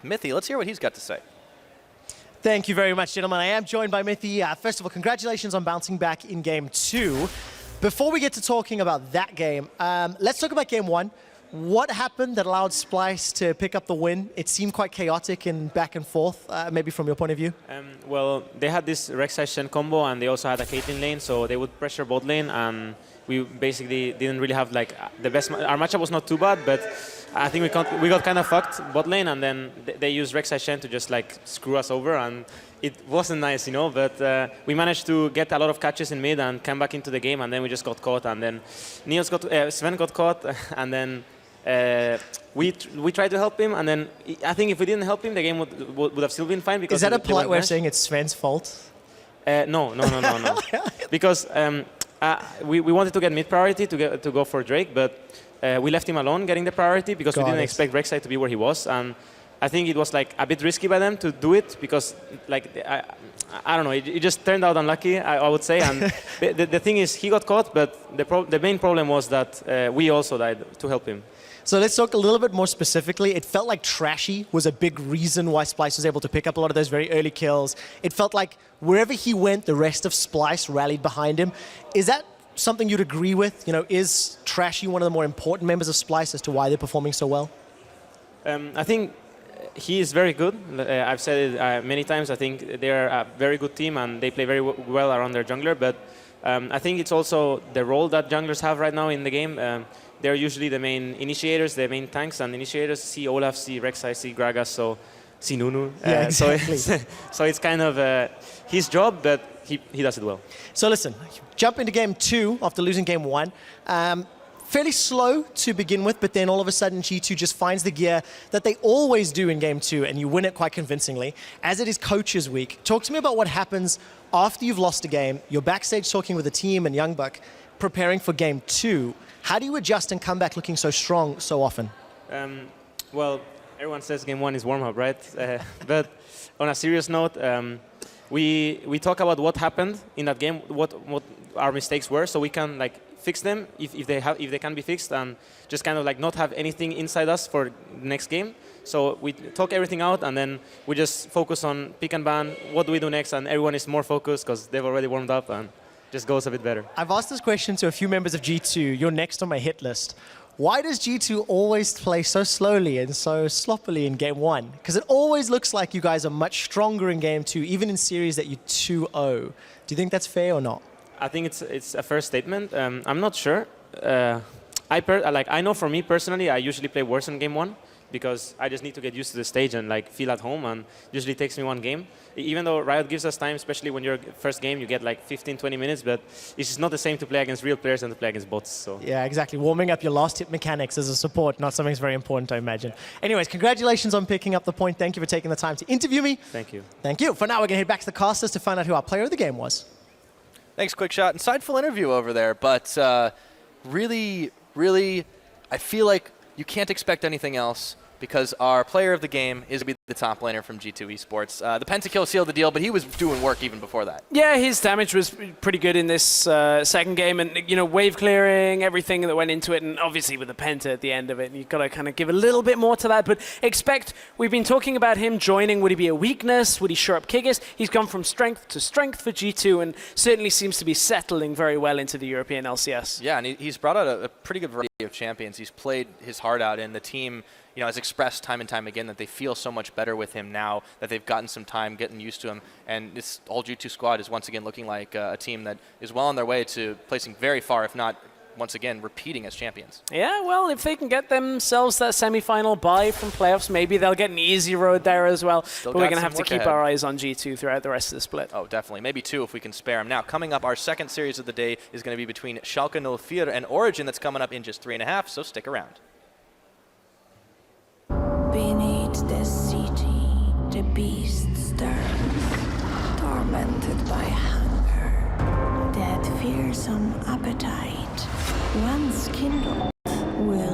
Mithy. Let's hear what he's got to say. Thank you very much, gentlemen. I am joined by Mithy. First of all, congratulations on bouncing back in Game 2. Before we get to talking about that game, let's talk about Game 1. What happened that allowed Splyce to pick up the win? It seemed quite chaotic and back and forth, maybe from your point of view. Well, they had this Rek'Sai Shen combo, and they also had a Caitlyn lane, so they would pressure bot lane, and we basically didn't really have like the best. Our matchup was not too bad, but I think we got kind of fucked bot lane, and then they used Rek'Sai Shen to just like screw us over, and it wasn't nice, you know. But we managed to get a lot of catches in mid and come back into the game, and then we just got caught, and then Sven got caught, and then. We tried to help him, and then I think if we didn't help him, the game would have still been fine. Because is that a polite way of saying it's Sven's fault? No. Because we wanted to get mid priority to go for Drake, but we left him alone getting the priority because we didn't expect Rek'Sai to be where he was, and I think it was like a bit risky by them to do it because like I don't know, it just turned out unlucky, I would say. And the thing is, he got caught, but the main problem was that we also died to help him. So let's talk a little bit more specifically. It felt like Trashy was a big reason why Splyce was able to pick up a lot of those very early kills. It felt like wherever he went, the rest of Splyce rallied behind him. Is that something you'd agree with? You know, is Trashy one of the more important members of Splyce as to why they're performing so well? I think he is very good. I've said it many times. I think they're a very good team and they play very well around their jungler. But I think it's also the role that junglers have right now in the game. They're usually the main initiators, the main tanks and initiators. See Olaf, see Rek'Sai, see Gragas, so see Nunu. Yeah, exactly. So it's kind of his job, but he does it well. So listen, jump into Game 2 after losing Game 1. Fairly slow to begin with, but then all of a sudden G2 just finds the gear that they always do in Game 2, and you win it quite convincingly. As it is Coaches Week, talk to me about what happens after you've lost a game. You're backstage talking with the team and Youngbuck, preparing for Game 2. How do you adjust and come back looking so strong so often? Well, everyone says Game 1 is warm-up, right? But on a serious note, we talk about what happened in that game, what our mistakes were, so we can like fix them if they can be fixed, and just kind of like not have anything inside us for the next game. So we talk everything out, and then we just focus on pick and ban. What do we do next? And everyone is more focused because they've already warmed up and just goes a bit better. I've asked this question to a few members of G2. You're next on my hit list. Why does G2 always play so slowly and so sloppily in Game 1? Because it always looks like you guys are much stronger in Game 2, even in series that you 2-0. Do you think that's fair or not? I think it's a fair statement. I'm not sure. I know for me personally, I usually play worse in Game 1 because I just need to get used to the stage and like feel at home, and usually takes me one game. Even though Riot gives us time, especially when you're first game, you get like 15-20 minutes, but it's just not the same to play against real players than to play against bots. So yeah, exactly. Warming up your last hit mechanics as a support, not something that's very important, I imagine. Anyways, congratulations on picking up the point. Thank you for taking the time to interview me. Thank you. Thank you. For now, we're going to head back to the casters to find out who our player of the game was. Thanks, QuickShot. Insightful interview over there, but really, I feel like you can't expect anything else because our player of the game is going to be the top laner from G2 eSports. The pentakill sealed the deal, but he was doing work even before that. Yeah, his damage was pretty good in this second game, and you know, wave clearing, everything that went into it, and obviously with the penta at the end of it, you've got to kind of give a little bit more to that. But we've been talking about him joining. Would he be a weakness? Would he shore up Kigis? He's gone from strength to strength for G2, and certainly seems to be settling very well into the European LCS. Yeah, and he's brought out a pretty good variety of champions. He's played his heart out, and the team, you know, has expressed time and time again that they feel so much better with him now that they've gotten some time getting used to him. And this whole G2 squad is once again looking like a team that is well on their way to placing very far, if not once again repeating as champions. Yeah, well, if they can get themselves that semi-final bye from playoffs, maybe they'll get an easy road there as well. But we're going to have to keep our eyes on G2 throughout the rest of the split. Oh, definitely. Maybe 2 if we can spare them. Now, coming up, our second series of the day is going to be between Schalke 04 and Origin. That's coming up in just 3.5, so stick around. Beneath the city, the beast stirs, tormented by hunger. That fearsome appetite, once kindled, will